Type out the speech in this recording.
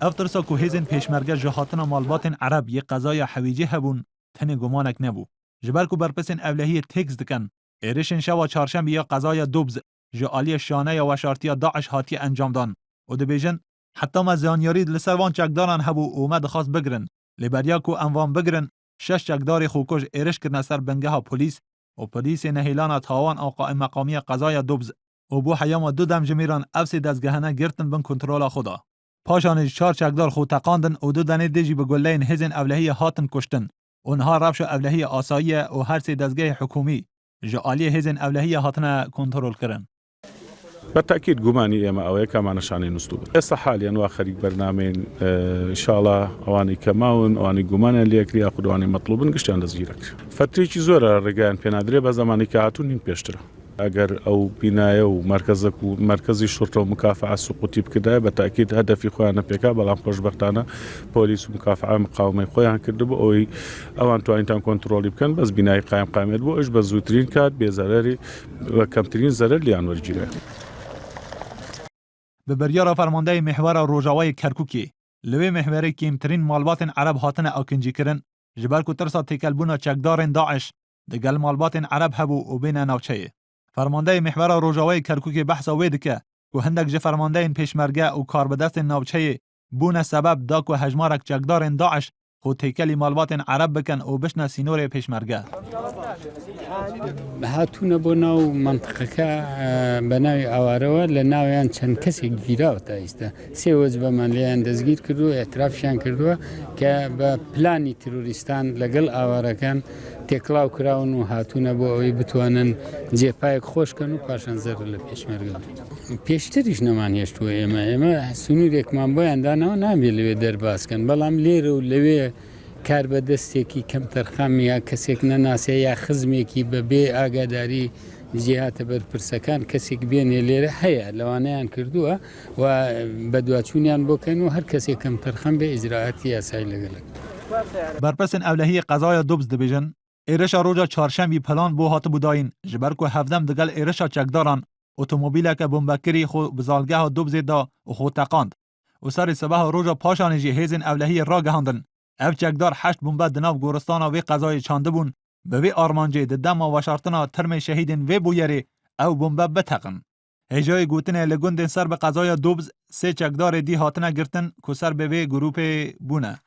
افترسا که هیزن پیشمرگه جهاتنا مالباتن عرب یک قضای حویجی هبون تن گمانک نبو. جبر که برپسن اولهی تکس دکن ایرشن شوا چهارشنبه یا قضای دوبز جعالی شانه یا وشارتی داعش هاتی انجام دان و دبیجن حتی ما زیانیاری لسروان چکداران هبو اومد خواست بگرن لبریا کو انوان بگرن 6 چکدار خوکش ایرش کرن سر بنگه ها پلیس و پلیس نهیلان تاوان او قائم مقامی قضای دوبز و بو حیام دو دم جمیران افس دزگهنه گرتن بن کنترل خدا پاشان 4 چکدار خود تقاندن و دو دنه دیجی به گلین هزن اولهی هاتن کشتن اونها رفش اولهی آسایی و هر سه دزگه حکومی جعالی هزن اولهی هاتن کنترل کردن. بالتأكيد قماني إما أو كمان نشاني نستوب. هسه حاليا واخرج برنامج إن شاء الله أواني كماون أواني قماني اللي يكلي أخذ أواني مطلوبن قشتان دزجيرك. فتريش زورا الرجال بينادري بزماني كعاتون بيشترى. أجر أو بناية ومركز الشرطة ومكافحة السقوط بكده بالتأكيد هدفي خوينا بيكا بلام خوش بختانا بوليس ومكافحة مقاومة خويا كده أو أوان تو أنتان كنترول بكن بس بناية قائم بو إيش بزوترين كات بزراري وكمترين زرار ليان ورجيله. به بریار فرمانده محور روجاوای کرکوکی لوی محوری کمترین مالبات عرب هاتن آکنجی کرن جبر کو ترسا تکلبونا چکدار داعش دگل مالبات عرب هبو و بین ناوچه فرمانده محور روجاوای کرکوکی بحث وید که هندک ج فرمانده پیشمرگه و کاربدست ناوچه بون سبب دا کو هجمارک چکدار داعش خود تکلی مالبات عرب بکن و بشنا سینور پیشمرگه هاتون بۆ ناو منطقەکە بەناوی ئاوارەوە لە ناویان چەند کەسێک گیراوەتە ئێستا سێ وەجبەمان لێیان دەستگیر کردو ئێترافشیان کردووە کە بە پلانی تروریستان لەگەڵ ئاوارەکان تێکڵاو کراون و هاتوونە بۆ ئەوەی بتوانن جێپایەک خۆشکەن و پاشان زەر لە پێشمەرگە پێشتریش نەمان هێشتووە ئێمە سنوورێکمان بۆیان دانەوە نابێت لەوێ دەرباسکەن بەڵام لێرە و لەوێ کار بەدەستێکی کەم تەرخەم یا کەسێک نەناسێ یا خزمێکی بەبێ ئاگاداری جێهاتە بەرپرسەکان کەسێک بێنێ لێرە هەیە لەوانەیان کردووە و بەدواچوونیان بۆکەن و هەر کەسێک کەم تەرخەم بێ ئیجراعاتی یاسایی لەگەڵک برپسن اولهی قضای دوبز دبیجن ایرشا روجا چهارشنبه پلان بو هات بوداین جبر کو هفدم دگل ایرشا چکداران اتومبیل که بمبکری خو بزالگاه دوبز دا و خو تقاند و سر صبح روجا پاشانجی هیزن اولهی را گهاندن اف چکدار 8 بمب دناو گورستان و قضای چانده بون به وی آرمانجی د دم و شرطنا ترم شهیدن و بویری او بمب بتقن هجای گوتنه لگوندن سر به قضای دوبز سه چکدار دی هاتنه گرتن کو سر به وی گروپ بونه